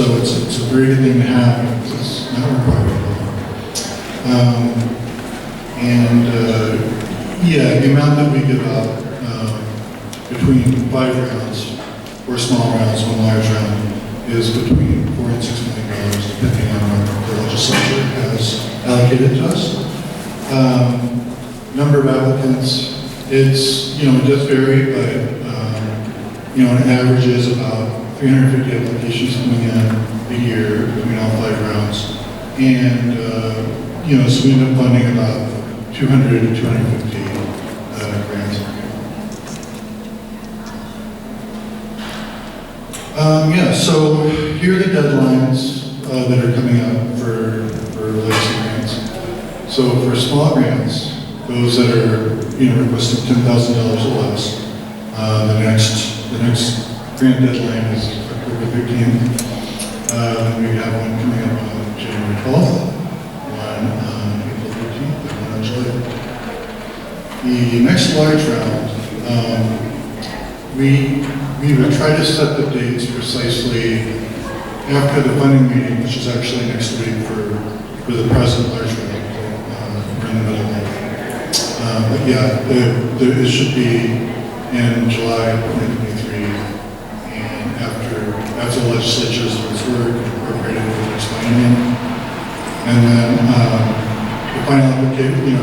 So it's a very good thing to have, because it's not required. Yeah, the amount that we give out between 5 rounds, 4 small rounds, 1 large round, is between $4 and $6 million, depending on what the legislature has allocated to us. Number of applicants, it's, it does vary, but, an average is about 350 applications coming in a year between all 5 rounds. And, so we end up funding about 200 to 250 grants. So here are the deadlines that are coming up for legacy grants. So for small grants, those that are requesting $10,000 or less, the next grant deadline is October 15th. We have one coming up on January 12th, one on April 13th, and one on July 13th. The next large round, we would try to set the dates precisely after the funding meeting, which is actually next week for the present large round. We're in the middle of it. But yeah, it should be in July 2023, and after the legislature's work incorporated with the next funding. And then the final application,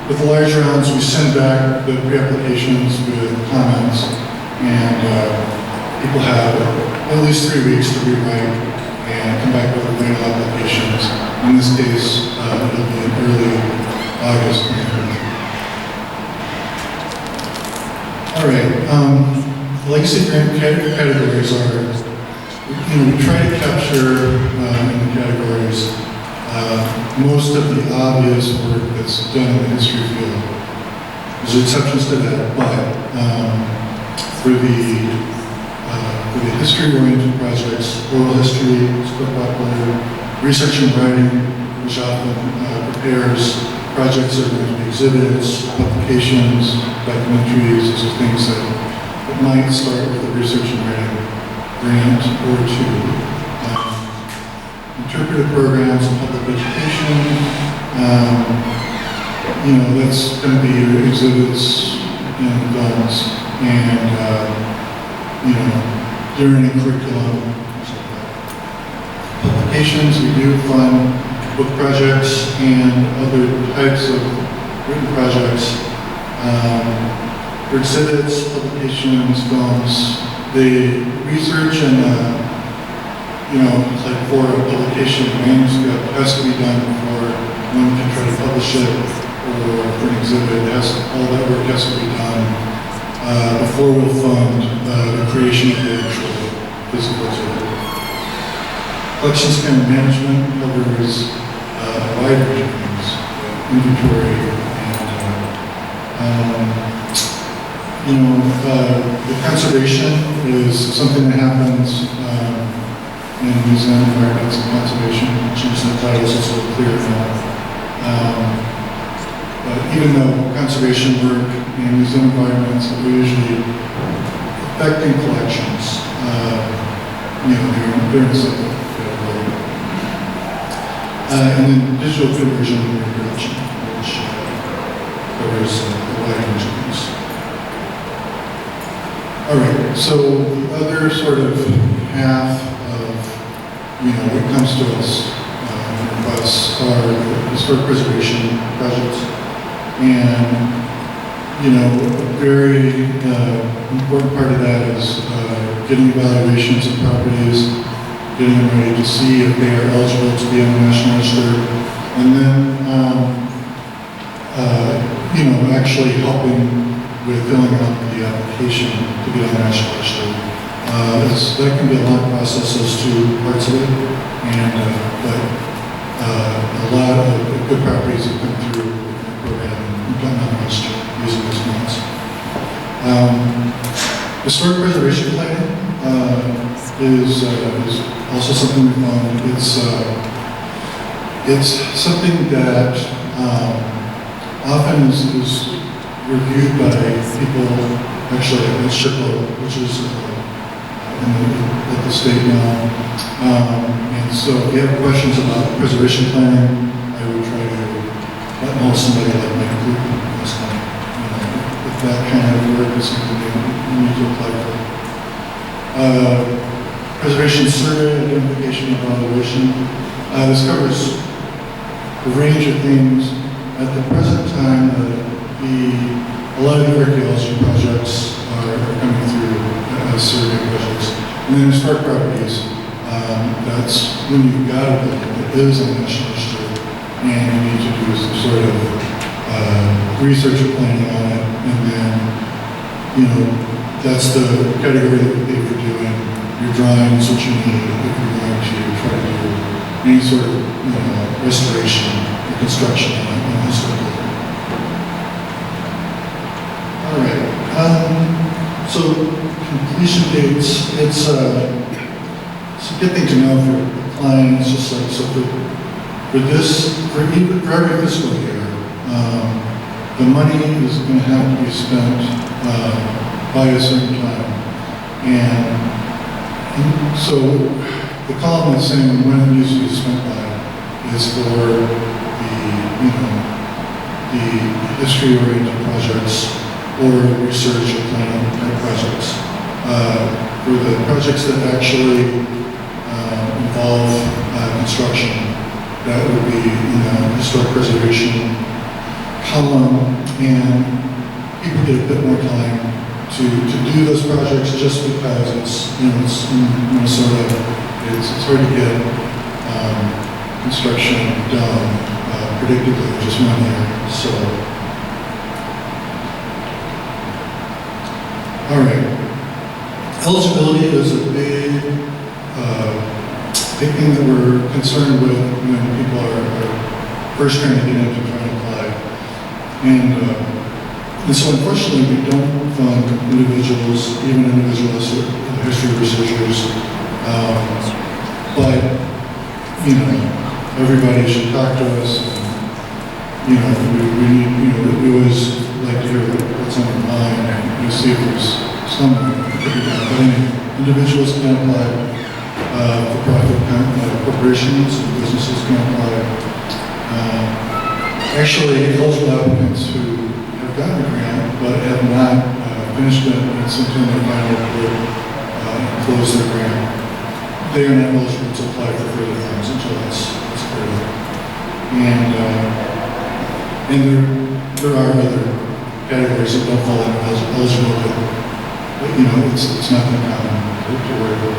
with the large rounds, we send back the pre-applications with comments, and people have at least 3 weeks to rewrite and come back with the final applications. In this case, it'll be in early August. All right, legacy grant categories are, we try to capture in the categories most of the obvious work that's done in the history field. There's exceptions to that, but for the history-oriented projects, oral history is quite popular, research and writing, which often prepares projects that are going to be exhibits, publications, documentaries. These are things that might start with a research and writing grant or two. Interpretive programs and public education, that's going to be your exhibits and films, and learning curriculum. Publications, we do fund book projects and other types of written projects. For exhibits, publications, films, the research and like for a publication, manuscript has to be done before one can try to publish it, or for an exhibit, all that work has to be done before we'll fund the creation of the actual physical exhibit. Collections and management covers a wide range of things, inventory, and the conservation is something that happens in museum environments and conservation. Change the titles, it's a little clearer now. But even though conservation work in museum environments are usually affecting collections, they're in some category. And then digital conversion and reproduction, which covers a wide range of things. All right, so the other sort of half of what comes to us from us are historic preservation projects, and a very important part of that is getting evaluations of properties, getting them ready to see if they are eligible to be on the National Register, and then actually helping with filling out the application to be on the National Register. That can be a long process, those two parts of it, and but a lot of good properties have come through the program and gotten on the register using those funds. Historic preservation planning is also something we found. It's something that often is reviewed by people, actually at SHPO, which is in the let the state know. And so if you have questions about preservation planning, I would try to buttonhole somebody like Mike Cooper this time. If that kind of work is something you need to apply for. Preservation survey, identification, evaluation. This covers a range of things. At the present time, a lot of the archaeology projects are coming through as survey projects. And then as park properties, that's when you've got a building that is on the National Register, and you need to do some sort of research or planning on it, and then, that's the category that we pay for doing your drawings, what you need if you're going to try to do any sort of, restoration or construction on a historic building. All right. So completion dates, it's a good thing to know for clients, just like, so for every fiscal year, the money is going to have to be spent by a certain time. And so the column that's saying when it needs to be spent by is for the history-oriented projects or research or planning type projects. For the projects that actually involve construction, that would be in the historic preservation column, and people get a bit more time to do those projects just because it's in Minnesota. It's hard to get construction done predictably in just 1 year. So, all right. Eligibility is a big thing that we're concerned with when people are first trying to get into trying to apply. And so unfortunately we don't fund individuals, even individuals, history researchers, but everybody should talk to us. We always like to hear what's on their mind and see if there's something that could be done. But individuals can apply, for-profit corporations and businesses can apply. Actually, eligible applicants who have gotten a grant but have not finished it and sent in their final report and closed their grant, they are not eligible to apply for further funds until that's cleared up. And there are other categories that don't fall under eligibility, but it's not that common to worry about.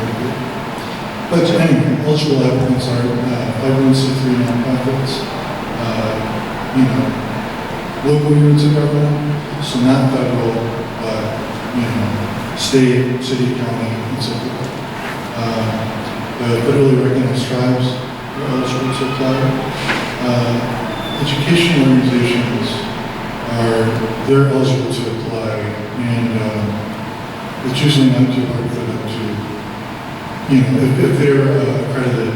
But anyway, eligible applicants are 501c3 nonprofits, local units of government, so not federal, but state, city, county, and so forth. The federally recognized tribes are eligible to apply. Educational organizations they're eligible to apply, and it's usually not too hard for them to, if they're accredited,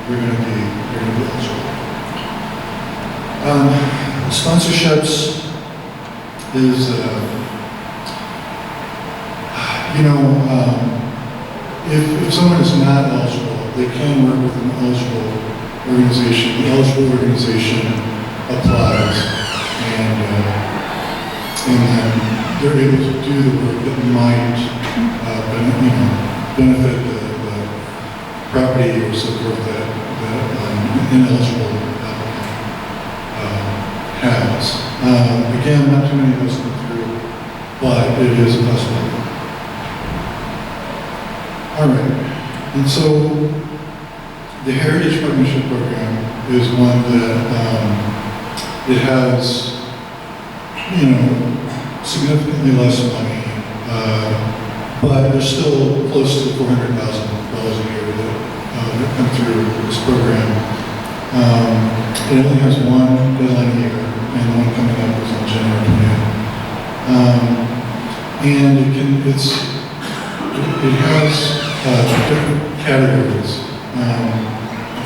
they're going to be eligible. Sponsorships is, if someone is not eligible, they can work with an eligible organization. The eligible organization applies, and then they're able to do the work that might benefit the property or so forth that an ineligible has. Again, not too many of those come through, but it is a possibility. All right, and so the Heritage Partnership Program is one that it has, significantly less money, but there's still close to $400,000 a year that come through this program. It only has one deadline a year, and the one coming up is on January 20th. And it has different categories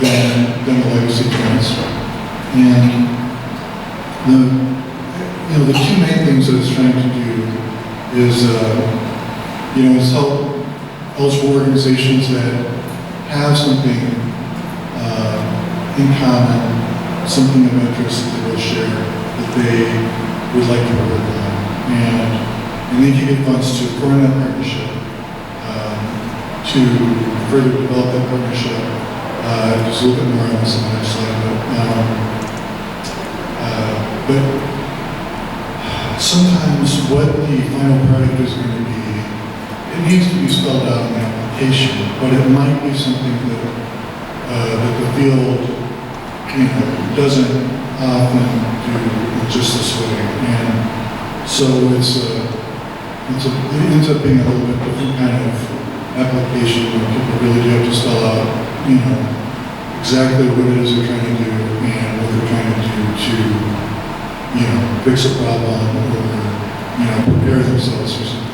than the legacy grants. And the two main things that it's trying to do is, is help eligible organizations that have something in common, something of interest that they will share, that they would like to work on. And they can get funds to form that partnership, to further develop that partnership. Just a little bit more on this on the next slide. But sometimes what the final product is going to be, it needs to be spelled out in the application, but it might be something that the field, doesn't often do just this way. And so it ends up being a little bit different kind of application where people really do have to spell out, exactly what it is they're trying to do and what they're trying to do to, fix a problem or, prepare themselves for something.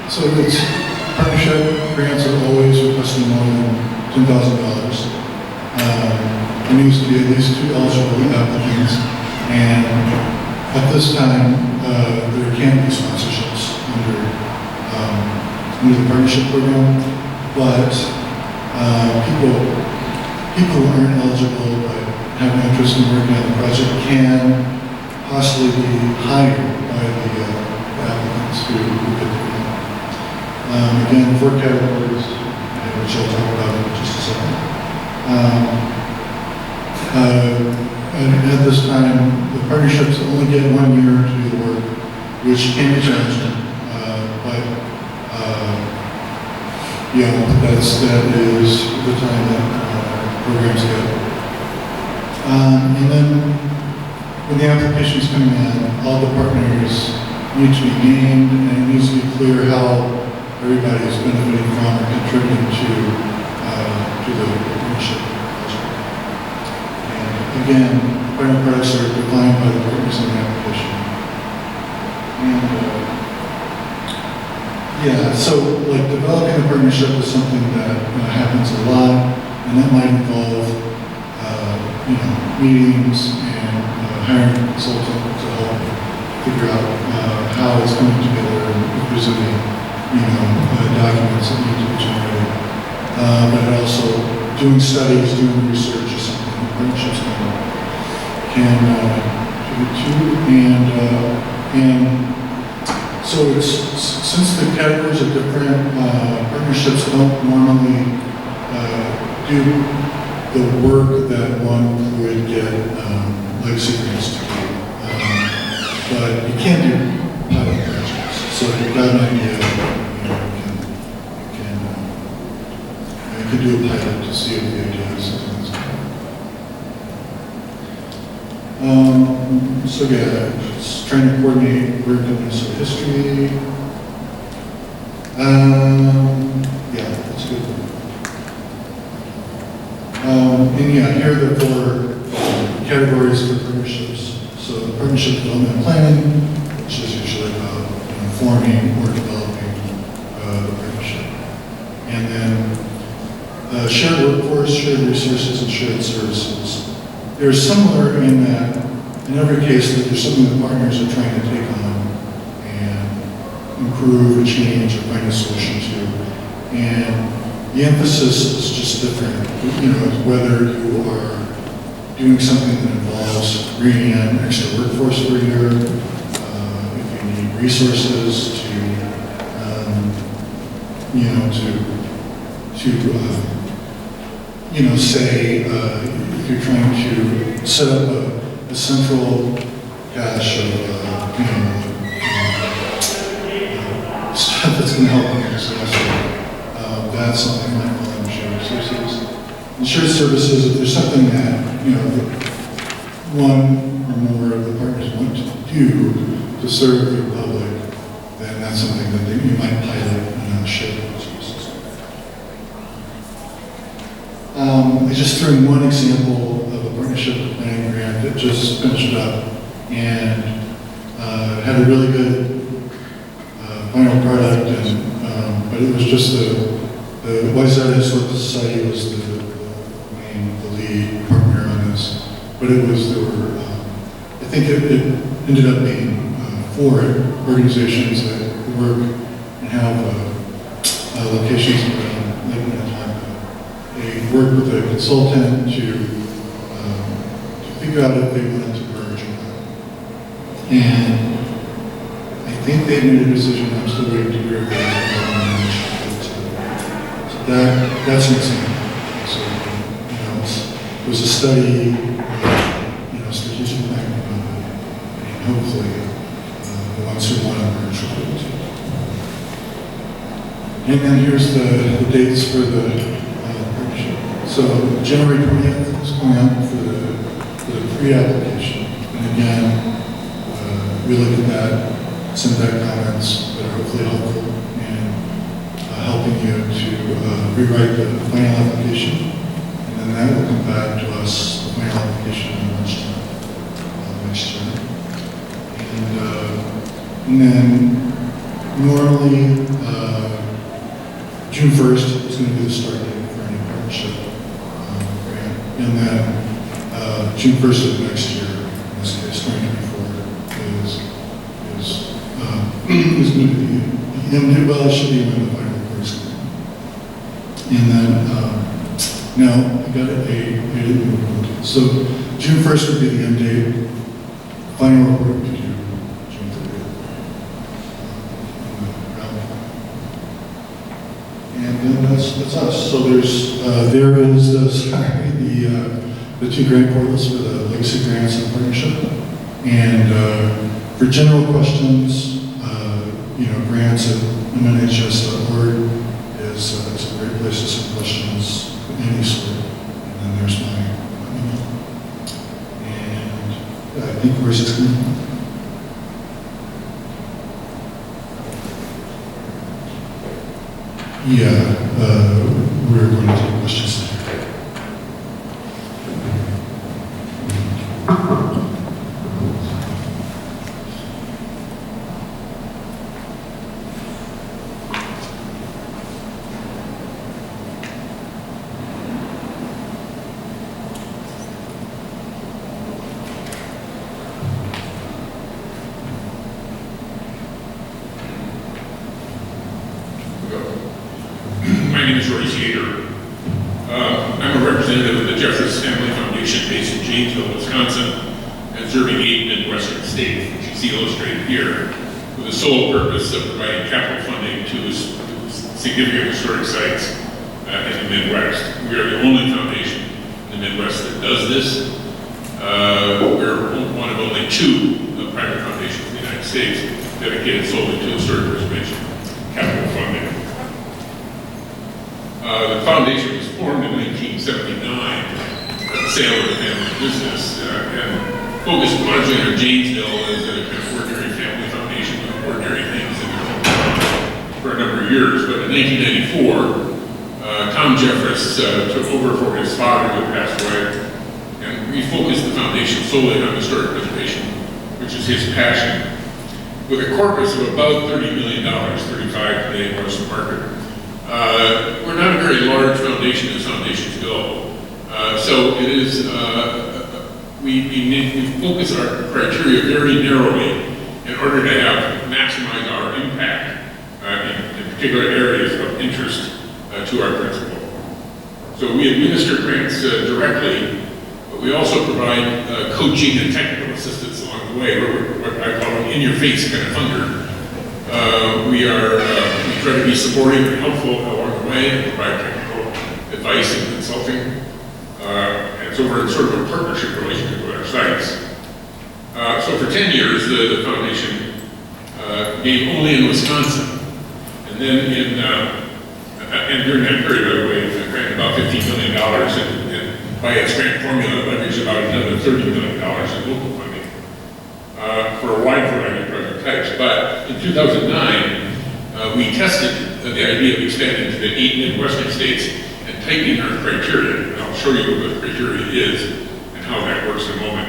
So it's partnership grants are always requesting more than $10,000. There needs to be at least 2 eligible applicants, and at this time, there can be sponsorships under the partnership program, but people who aren't eligible but have an interest in working on the project can possibly be hired by the applicants who get the grant. Again, 4 categories, which I'll talk about in just a second. And at this time, the partnerships only get 1 year to do the work, which can be challenging, but that is the time that programs get. And then when the application is coming in, all the partners need to be named, and it needs to be clear how everybody is benefiting from or contributing to the partnership project. And again, final products are defined by the partners in the application. And so like developing a partnership is something that happens a lot, and that might involve meetings and hiring a consultant to help figure out how it's coming together and if there's any documents that need to be generated. But also doing studies, doing research is something that partnerships can do too. And so since the categories are different, partnerships don't normally do the work that one would get legacy grants to do. But you can do pilot projects. So if you've got an idea, you can do a pilot to see if the idea is something that's good. So just trying to coordinate work in Minnesota history. That's good. Here are the 4 categories for partnerships. So the partnership development and planning, which is usually about forming or developing the partnership. And then shared workforce, shared resources, and shared services. They're similar in that in every case that there's something that partners are trying to take on and improve or change or find a solution to. And the emphasis is just different. Whether you are doing something that involves bringing in extra workforce for a year, if you need resources to say if you're trying to set up a central cache of stuff that's going to help you successful. That's something like shared resources. And shared services, if there's something that one or more of the partners want to do to serve their public, then that's something that you might pilot shared resources. I just threw in one example of a partnership planning grant that just finished up and had a really good final product, but it was just the Yeater Historical Society was the lead partner on this, but I think it ended up being 4 for it, organizations that work and have locations around Lake Minnetonka. They work with a consultant to figure out if they wanted to merge or not. And I think they made a decision. I'm still waiting to hear if they're going to merge. So that's an example. So, it was a study, strategic planning, and hopefully the ones who want to merge will do it. And then here's the dates for the partnership. So January 20th is going out for the pre-application. And again, we look at that, send back comments that are hopefully helpful in helping you to rewrite the final application. And then that will come back to us, the final application in lunchtime next year. And then normally June 1st is going to be the start date for any partnership grant. And then June 1st of next year, in this case 2024, is going to be, well, it should be when the final course. And then, now, I got a so June 1st would be the end date. Final report would be due June 30th. And then that's us. So there is the two grant portals for the legacy grants and partnership. And for general questions, grants at MNHS.org is a great place to send questions of any sort. And then there's my email. And I think Royce is coming. Yeah, we're going to take questions later. My name is Royce Yeater. I'm a representative of the Jeffris Family Foundation based in Janesville, Wisconsin, and serving 8 Midwestern states, which you see illustrated here, with the sole purpose of providing capital funding to significant historic sites in the Midwest. We are the only foundation in the Midwest that does this. We're one of only 2 private foundations in the United States dedicated solely to historic preservation capital funding. The foundation was formed in 1979 at the sale of the family business and focused largely on Janesville as a kind of ordinary family foundation with ordinary things for a number of years. But in 1994, Tom Jeffris took over for his father who had passed away, and we focused the foundation solely on historic preservation, which is his passion. With a corpus of about $30 million, 35 today in Western market. We're not a very large foundation as foundations go. So it is, we focus our criteria very narrowly in order to maximize our impact in particular areas of interest to our principal. So we administer grants directly, but we also provide coaching and technical assistance along the way. We're what I call an in-your-face kind of funder. We try to be supportive and helpful along the way and provide technical advice and consulting. And so we're in sort of a partnership relationship with our sites. So for 10 years, the foundation gave only in Wisconsin. And then and during that period, by the way, it granted about $15 million, and by its grant formula, leveraged about another $30 million in local funding for a wide variety of project types. But in 2009, we tested the idea of expanding to the 8 Midwestern states and tightening our criteria. And I'll show you what the criteria is and how that works in a moment.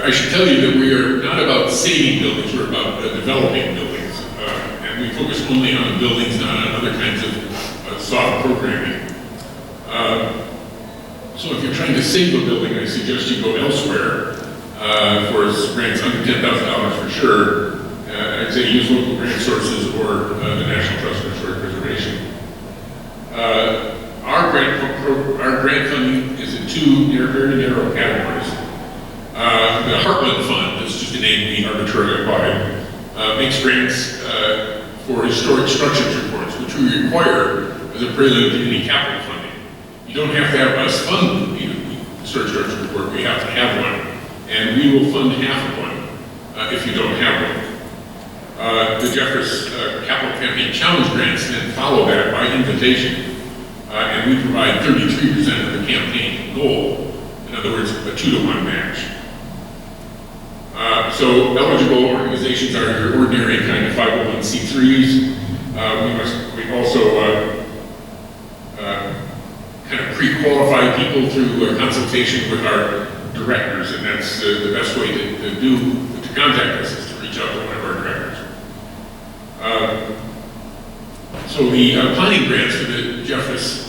I should tell you that we are not about saving buildings, we're about developing buildings. And we focus only on the buildings, not on other kinds of soft programming. So if you're trying to save a building, I suggest you go elsewhere for grants under $10,000 for sure. I'd say use local grant sources or the National Trust for Historic Preservation. Our grant funding is in two very narrow categories. The Heartland Fund, that's just a name we arbitrarily applied, makes grants for historic structures reports, which we require as a prelude to any capital funding. You don't have to have us fund the historic structure report, we have to have one. And we will fund half of one if you don't have one. The Jeffris Capital Campaign Challenge grants then follow that by invitation. And we provide 33% of the campaign goal. In other words, a 2-to-1 match. So eligible organizations are your ordinary kind of 501c3s. We also kind of pre-qualify people through a consultation with our directors, and that's the best way to contact us is to reach out to one of our directors. So the planning grants for the Jeffris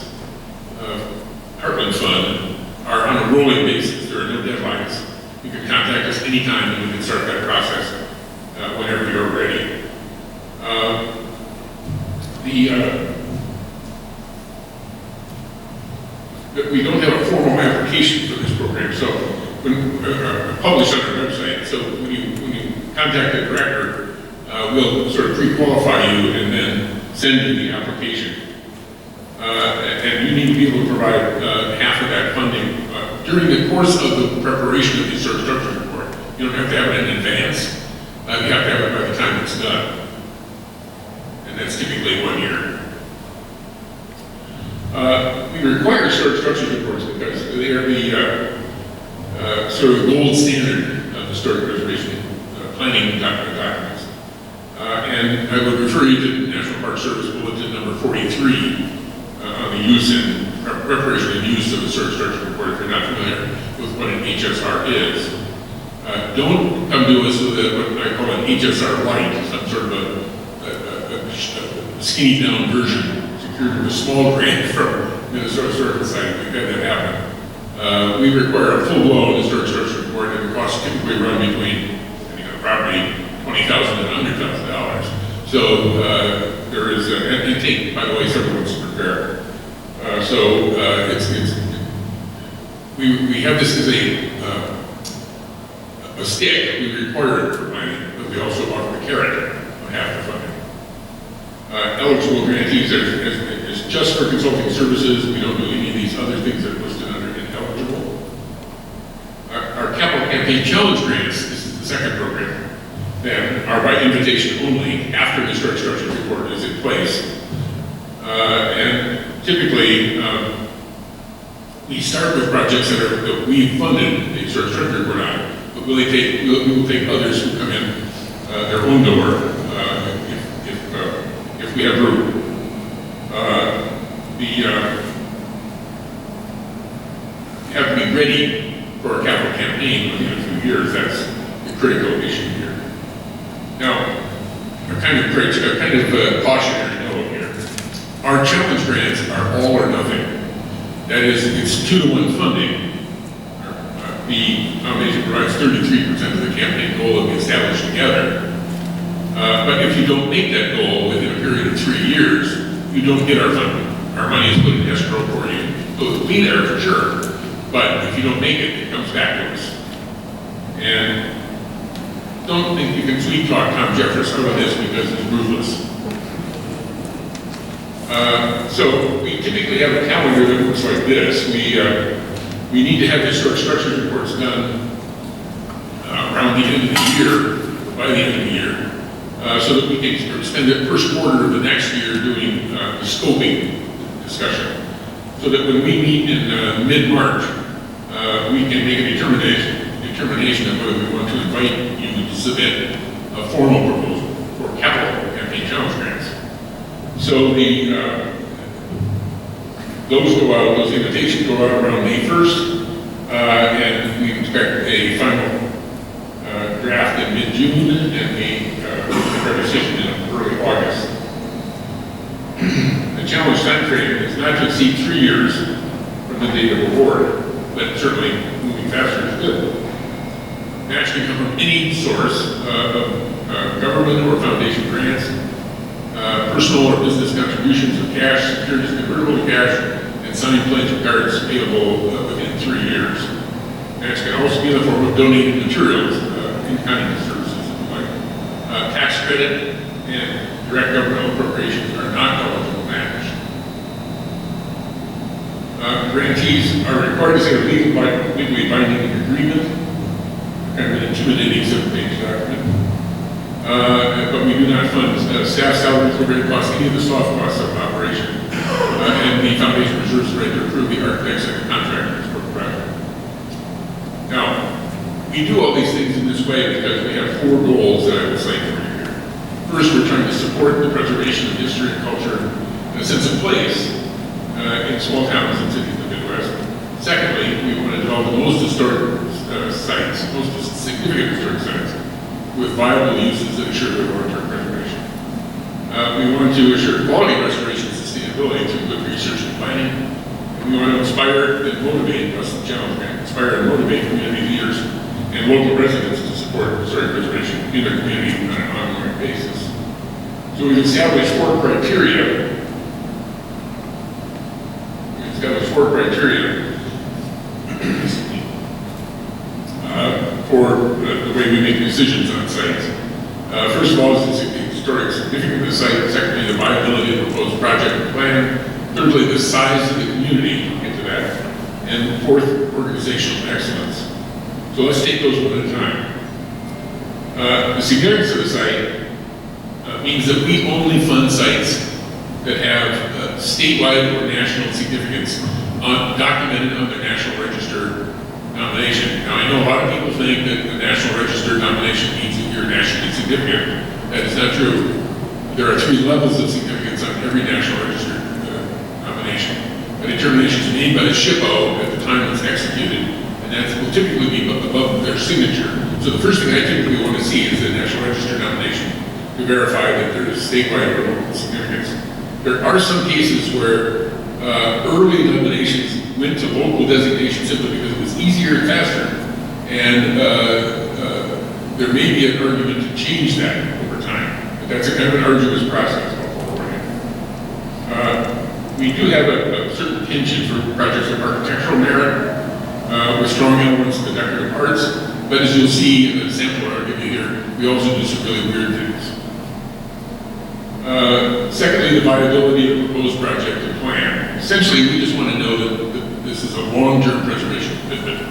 Heartland Fund are on a rolling basis. There are no deadlines. You can contact us anytime and we can start that process whenever you're ready. We don't have a formal application for this program, so when published on our website. So when you contact the director, we'll sort of pre-qualify you and then send you the application. And you need to be able to provide half of that funding during the course of the preparation of the historic structure report. You don't have to have it in advance. You have to have it by the time it's done. And that's typically 1 year. We require historic structure reports because they are the sort of gold standard of historic preservation planning documents. And I would refer you to the National Park Service Bulletin number 43 on the use and preparation and use of the historic structure report if you're not familiar with what an HSR is. Don't come to us with what I call an HSR light, some sort of a skinny down version secured with a small grant from Minnesota Historical Society. We've had that happen. We require a full-blown historic structure report, and the costs typically run between, depending on the property, $20,000 and $100,000. So there is, and it takes, by the way, several months to prepare. We have this as a stick. We require it for planning, but we also offer the carrot of half the funding. Eligible grantees is just for consulting services. We don't do any of these other things that are listed under ineligible. Our capital campaign challenge grants, this is the second program, then are by invitation only after the historic structure report is in place. And typically, we start with projects that we funded the historic structure report on, but we will take others who come in their own door if we have room. You have to be ready for a capital campaign within a few years. That's the critical issue here. Now, a kind of cautionary note here. Our challenge grants are all or nothing. That is, it's 2-to-1 funding. The foundation provides 33% of the campaign goal that we established together. But if you don't make that goal within a period of 3 years, you don't get our funding. Our money is put in escrow for you. So it'll be there for sure. But if you don't make it, it comes back to us. And don't think you can sweet talk Tom Jeffris out of this because it's ruthless. So we typically have a calendar that looks like this. We need to have historic structure reports done around the end of the year, by the end of the year, so that we can spend the first quarter of the next year doing the scoping discussion, so that when we meet in mid-March, we can make a determination of whether we want to invite you to submit a formal proposal for capital campaign challenge grants. So those invitations go out around May 1st, and we expect a final draft in mid-June, and we make our decision in early August. The challenge time frame is not to exceed 3 years from the date of award. but certainly moving faster is good. Match can come from any source of government or foundation grants, personal or business contributions of cash, securities convertible to cash, and signed pledge cards payable within 3 years. Match can also be in the form of donated materials, in-kind services, if you like. Tax credit and direct governmental appropriations are not eligible match. Grantees are required to sign a legally binding agreement, kind of an intimidating 7-page document. But we do not fund staff salaries or grant costs, any of the soft costs of operation. And the foundation reserves the right to approve the architects and the contractors for the project. Now, we do all these things in this way because we have 4 goals that I will cite for you here. First, we're trying to support the preservation of history and culture and a sense of place in small towns and cities in the Midwest. Secondly, we want to develop the most historic sites, most significant historic sites, with viable uses that assure their long-term preservation. We want to assure quality restoration and sustainability through good research and planning. And we want to inspire and motivate, that's the challenge, inspire and motivate community leaders and local residents to support historic preservation in their community on an ongoing basis. So we've established 4 criteria. For the way we make decisions on sites. First of all, is the historic significance of the site. Secondly, the viability of the proposed project and plan. Thirdly, the size of the community, we'll get to that. And fourth, organizational excellence. So let's take those one at a time. The significance of the site means that we only fund sites that have statewide or national significance documented on the National Register nomination. Now, I know a lot of people think that the National Register nomination means that you're nationally significant. That is not true. There are 3 levels of significance on every National Register nomination. A determination is made by the SHPO at the time it's executed, and that will typically be above their signature. So the first thing I typically want to see is the National Register nomination to verify that there is statewide or local significance. There are some cases where early nominations went to local designation simply because it was easier and faster, and there may be an argument to change that over time, but that's a kind of an arduous process. We do have a certain penchant for projects of architectural merit with strong elements of the decorative arts, but as you'll see in the sample I'll give you here, we also do some really weird things. Secondly, the viability of the proposed project and plan. Essentially, we just want to know that this is a long-term preservation commitment,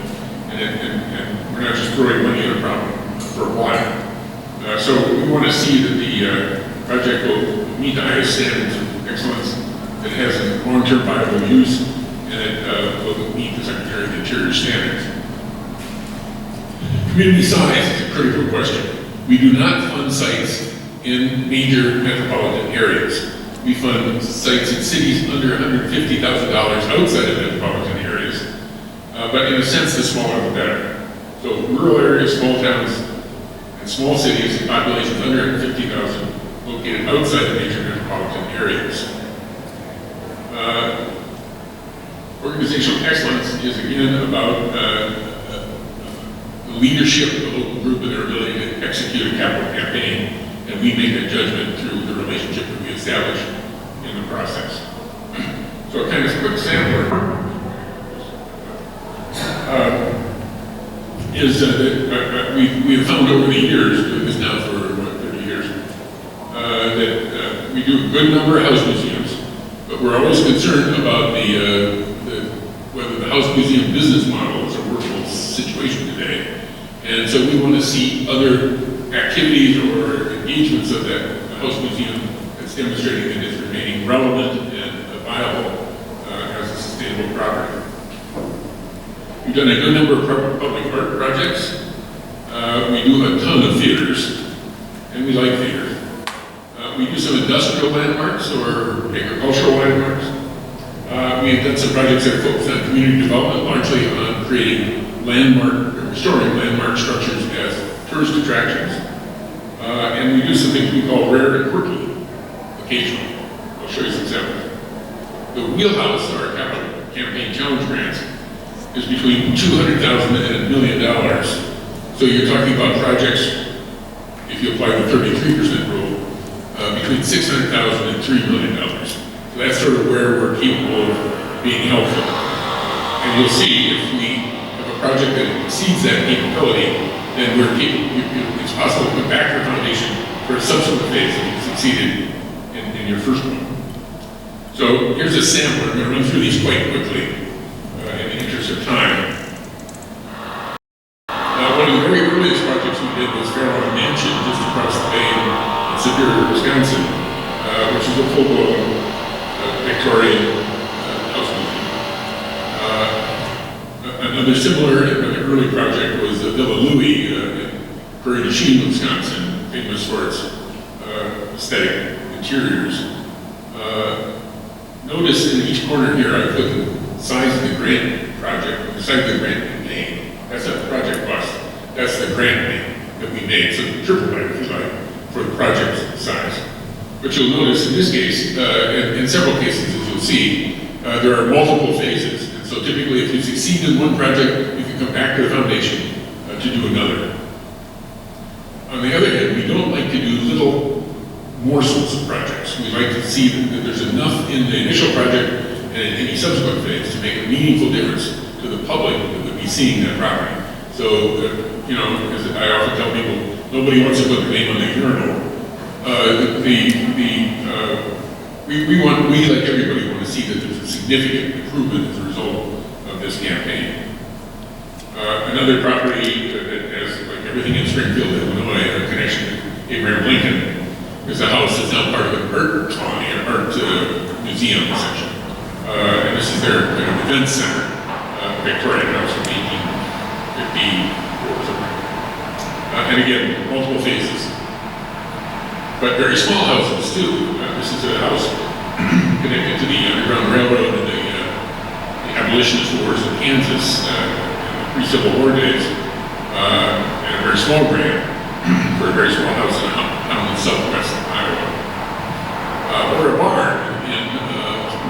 and we're not just throwing money at a problem for a while. So we want to see that the project will meet the highest standards of excellence, that it has a long-term viable use, and it will meet the Secretary of the Interior standards. Community size is a critical question. We do not fund sites in major metropolitan areas. We fund sites in cities under $150,000 outside of metropolitan areas, but in a sense, the smaller the better. So rural areas, small towns, and small cities with populations under 150,000 located outside the major metropolitan areas. Organizational excellence is again about the leadership of the local group and their ability to execute a capital campaign, and we make a judgment through the relationship that we establish in the process. So a kind of quick sampler is that we have found over the years, doing this now for about 30 years, that we do a good number of house museums, but we're always concerned about whether the house museum business model is a workable situation today. And so we want to see other activities or engagements of that house museum that's demonstrating that it's remaining relevant and viable as a sustainable property. We've done a good number of public art projects. We do a ton of theaters, and we like theaters. We do some industrial landmarks or agricultural landmarks. We've done some projects that focus on community development, largely on creating restoring landmark structures as tourist attractions. And we do some things we call rare and quirky occasionally. I'll show you some samples. The Wheelhouse, our capital campaign challenge grants, is between $200,000 and $1 million. So you're talking about projects, if you apply the 33% rule, between $600,000 and $3 million. So that's sort of where we're capable of being helpful. And you'll see if we have a project that exceeds that capability, then we're capable, it's possible to come back to the foundation for a subsequent phase if you succeeded in your first one. So here's a sampler. I'm going to run through these quite quickly in the interest of time. One of the very earliest projects we did was Fairlawn Mansion just across the bay in Superior, Wisconsin, which is a full-blown Victorian house building. Another similar early project was Villa Louis in Prairie du Chien, Wisconsin, famous for its aesthetic interiors. Notice in each corner here I put the size of the grant project, the size of the grant we made. That's not the project cost. That's the grant that we made, so triple that if you like, for the project size. But you'll notice in this case, in several cases as you'll see, there are multiple phases. And so typically if you succeed in one project, you can come back to the foundation to do another. On the other hand, we don't like to do little morsels of projects. We like to see that there's enough in the initial project and in any subsequent phase to make a meaningful difference to the public that would be seeing that property. So, you know, as I often tell people, nobody wants to put their name on the urinal. We, like everybody, want to see that there's a significant improvement as a result of this campaign. Another property that has, like everything in Springfield, Illinois, a connection to Abraham Lincoln, is a house that's now part of an art colony, an art museum, essentially. And this is their kind of event center, Victorian house from 1854 or something. And again, multiple phases. But very small houses too. This is a house connected to the Underground Railroad and the abolitionist wars in Kansas in the pre-Civil War days. And a very small grant for a very small house in a town in southwest Iowa. Or a barn in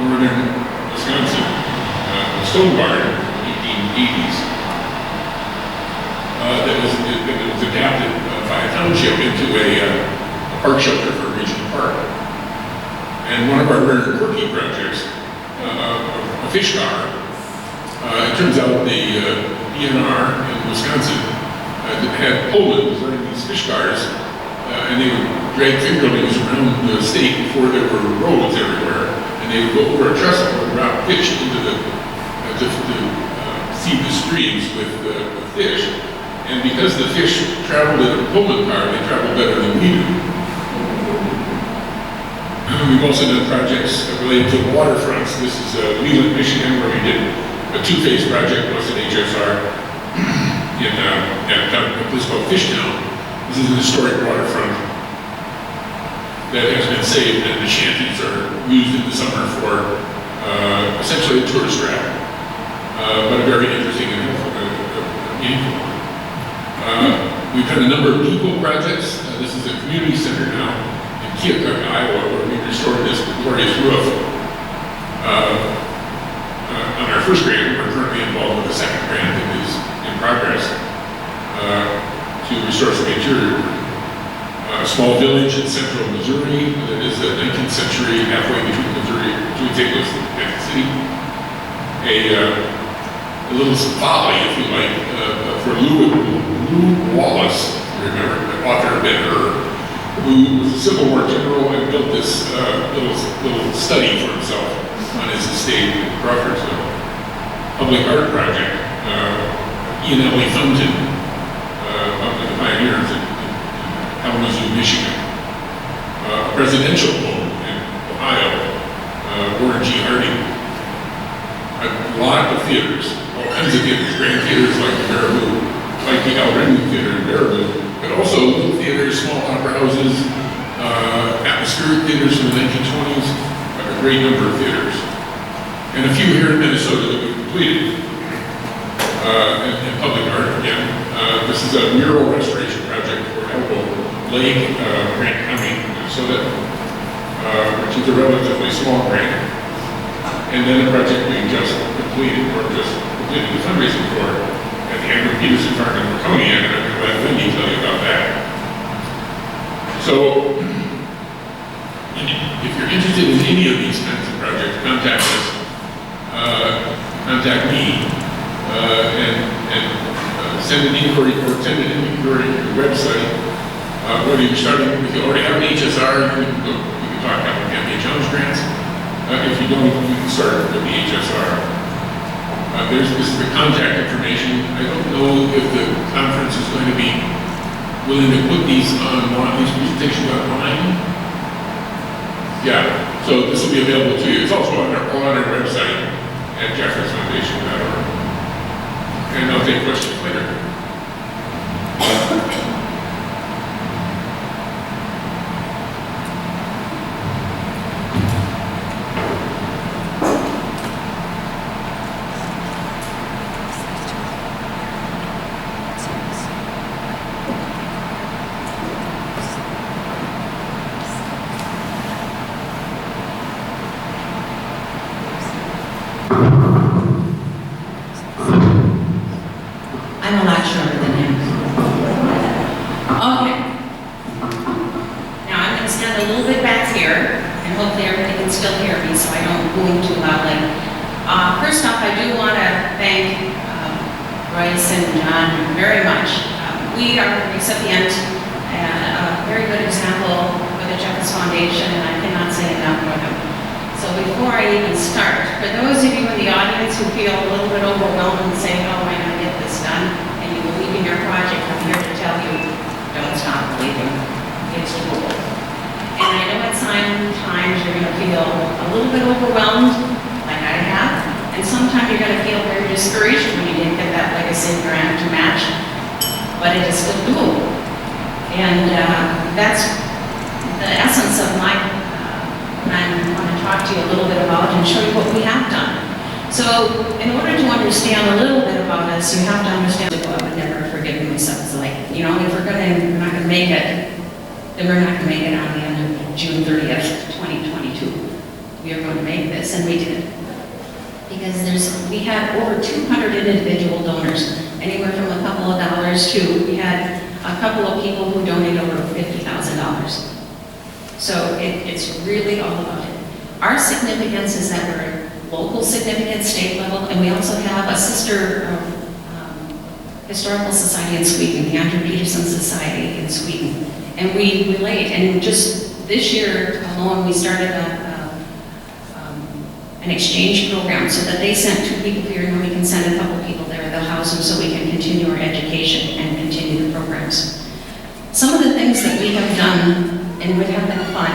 northern Wisconsin, a stone barn in the 1880s that was adapted by a township into a park shelter for a regional park. And one of our very quirky projects, a fish car, it turns out the DNR in Wisconsin had Poland running these fish cars, and they would drag fingerlings around the state before there were roads everywhere, and they would go over a trestle and drop fish into the, to seed the streams with fish. And because the fish traveled in a Pullman car, they traveled better than we do. We've also done projects related to waterfronts. This is Leland, Michigan, where we did a two-phase project plus an HSR in at a place called Fishtown. This is an historic waterfront that has been saved, and the shanties are used in the summer for essentially a tourist trap, but a very interesting and meaningful one. We've done a number of people projects. This is a community center now in Keokuk, Iowa, where we restored this glorious roof. On our first grant, we're currently involved with a second grant that is in progress to restore some interior work. A small village in central Missouri that is the 19th century, halfway between Missouri, between St. Louis and Kansas City. A little folly, if you like, for Lew Wallace, remember, the author of Ben-Hur, who was a Civil War general and built this little study for himself on his estate in Crawfordsville. Public art project, Ian L.A. Fulton, up in the Pioneers in Kalamazoo, Michigan. A presidential home in Ohio, Warren G. Harding. A lot of theaters, all kinds of theaters, grand theaters like the Baraboo, like the Al Renwick Theater in Baraboo, but also little theaters, small opera houses, atmospheric theaters from the 1920s, a great number of theaters. And a few here in Minnesota that we've completed, and public art again. This is a mural restoration project for Elbow Lake, Grant County, Minnesota, which is a relatively small grant. And then a project we just completed, or just did the fundraising for at the Andrew Peterson Farm in Waconia, and I'm going to let Wendy tell you about that. So, if you're interested in any of these kinds of projects, contact us, contact me, and send an inquiry to the website. Whether you're starting, if you already have an HSR, you can talk about the campaign challenge grants. If you don't, you can start with the HSR. This is the contact information. I don't know if the conference is going to be willing to put these presentations online. Yeah, so this will be available to you. It's also on our website at jeffrisfoundation.org. And I'll take questions later. I'm a lot shorter than him. Okay. Now I'm going to stand a little bit back here, and hopefully everybody can still hear me so I don't boom too loudly. First off, I do want to thank Royce and John very much. We are the recipient and a very good example for the Jeffris Foundation, and I cannot say enough for them. So before I even start, for those of you in the audience who feel a little bit overwhelmed and saying, "Oh, am I going to get this done?" and you believe in your project, I'm here to tell you, don't stop believing. It's doable. And I know at times you're going to feel a little bit overwhelmed, like I have, and sometimes you're going to feel very discouraged when you didn't get that legacy grant to match, but it is still doable. And that's the essence of my I want to talk to you a little bit about and show you what we have done. So, in order to understand a little bit about us, you have to understand that I would never forgive myself. It's like, if we're not going to make it, then we're not going to make it on the end of June 30th, 2022. We are going to make this, and we did. Because we had over 200 individual donors, anywhere from a couple of dollars to, we had a couple of people who donated over $50,000. So it's really all about it. Our significance is that we're local significance, state level, and we also have a sister historical society in Sweden, the Andrew Peterson Society in Sweden. And we relate, and just this year alone, we started an exchange program so that they sent 2 people here, and we can send a couple people there. They'll house them so we can continue our education and continue the programs. Some of the things that we have done, and would have been fun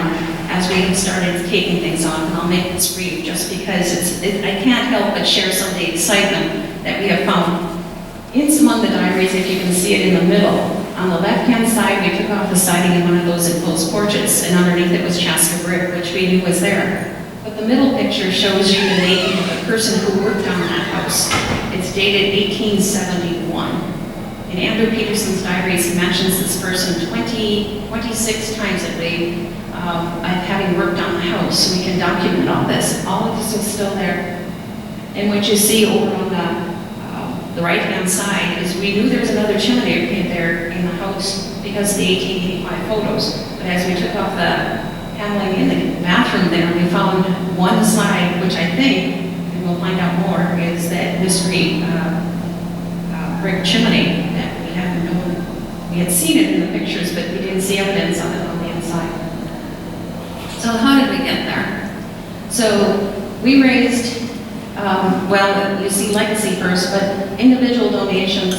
as we started taking things on, and I'll make this brief just because I can't help but share some of the excitement that we have found. It's among the diaries, if you can see it in the middle. On the left-hand side, we took off the siding in one of those enclosed porches, and underneath it was Chaska brick, which we knew was there. But the middle picture shows you the name of the person who worked on that house. It's dated 1871. In Andrew Peterson's diaries, he mentions this person 26 times, I believe, having worked on the house, so we can document all this. All of this is still there. And what you see over on the right-hand side is we knew there was another chimney there in the house because of the 1885 photos. But as we took off the paneling in the bathroom there, we found one side, which I think, and we'll find out more, is that mystery brick chimney that we hadn't known. We had seen it in the pictures, but we didn't see evidence of it on the inside. So how did we get there? So we raised, you see legacy first, but individual donations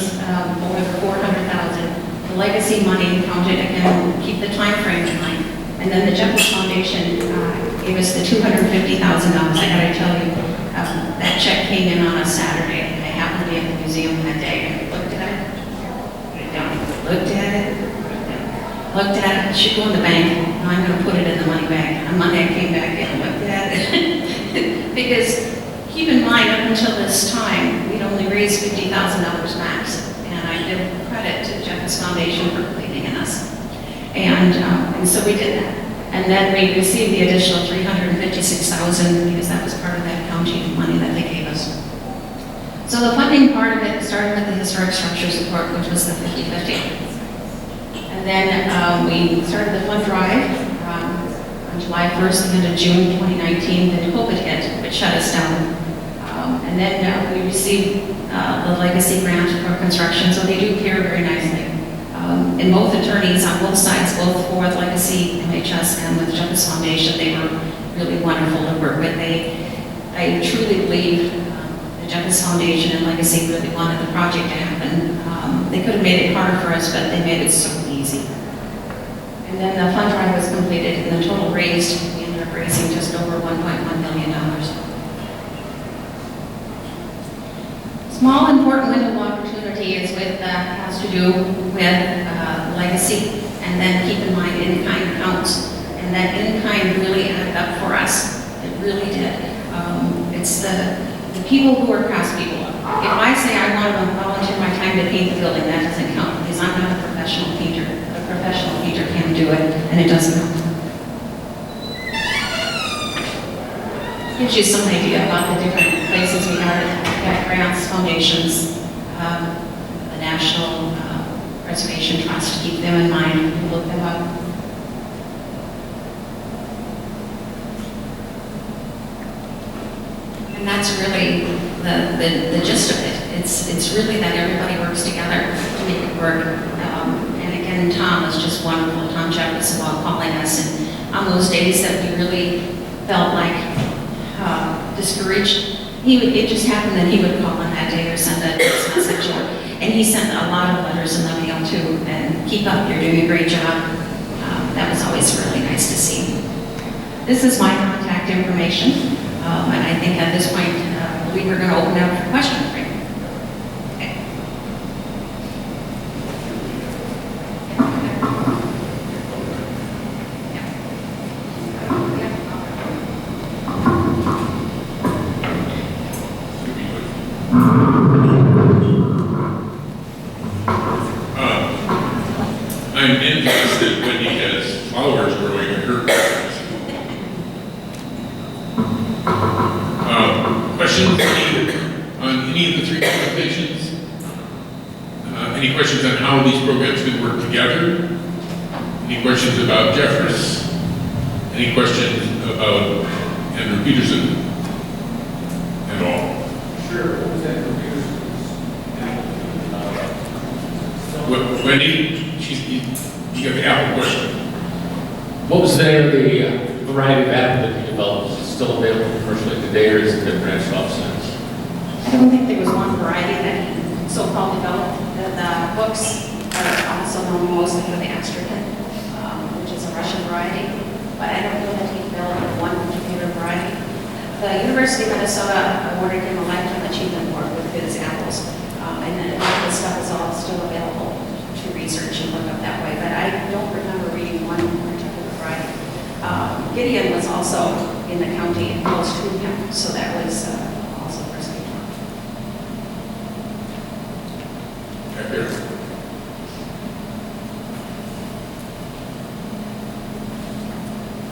over the 400,000. The legacy money counted again, keep the time frame in mind. And then the Jeffris Foundation gave us the $250,000. I gotta tell you, that check came in on a Saturday. I happened to be at the museum that day, and I looked at it, put it down, looked at it, put it down, looked at it, it should go in the bank. No, I'm gonna put it in the money bag. On Monday I came back and looked at it. Because keep in mind, up until this time, we'd only raised $50,000 max. And I give credit to Jeffris Foundation for believing in us. And so we did that. And then we received the additional $356,000 because that was part of that county money that they gave us. So the funding part of it started with the historic structures report, which was the 50/50. And then we started the fund drive on July 1st, the end of June 2019, then COVID hit, which shut us down. And then we received the legacy grant for construction, so they do pair very nicely. And both attorneys on both sides, both for the Legacy MHS and with Jeffris Foundation, they were really wonderful to work with. I truly believe the Jeffris Foundation and Legacy really wanted the project to happen. They could have made it harder for us, but they made it so easy. And then the fund drive was completed, and the total raised, we ended up raising just over $1.1 million. Small important window of opportunity is has to do with legacy, and then keep in mind in-kind counts. And that in-kind really added up for us. It really did. It's the people who are craftspeople. If I say I want to volunteer my time to paint the building, that doesn't count because I'm not a professional painter. A professional painter can do it, and it doesn't count. Gives you some idea about the different places we are. We've got grants, foundations, the National Preservation Trust, keep them in mind, you can look them up. And that's really the gist of it. It's really that everybody works together to make it work. And again, Tom was just wonderful. Tom Jeffris about calling us, and on those days that we really felt like discouraged, it just happened that he would call on that day or send a text message, and he sent a lot of letters in the mail too. And keep up, you're doing a great job. That was always really nice to see. This is my contact information, and I think at this point we were going to open up for questions. Right? Okay. I'm envious that Wendy has flowers growing in her gardens. Questions on any of the three presentations? Any questions on how these programs can work together? Any questions about Jeffris? Any questions about Andrew Peterson at all? Sure. What was Andrew Peterson's? Wendy, you got the apple question. What was the variety of apple that you developed? Is it still available commercially today, or is it branched off since? I don't think there was one variety that he so-called developed. The books are also known mostly for the Astrakhan, which is a Russian variety, but I don't know that he developed one particular variety. The University of Minnesota awarded him a Lifetime Achievement Award with his apples, and then a lot of the stuff is all still available to research and look up that way, but I don't remember reading one particular variety. Gideon was also in the county close to him, so that was also first aid. Right there.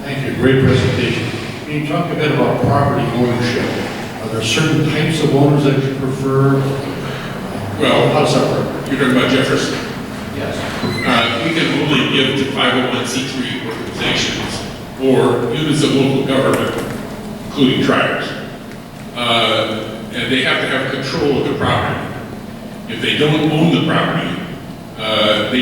Thank you, great presentation. Can you talk a bit about property ownership? Are there certain types of owners that you prefer? Well, how does that work? You're talking about Jeffris? Yes. We can only give to 501c3 organizations or units of local government, including tribes. And they have to have control of the property. If they don't own the property, they should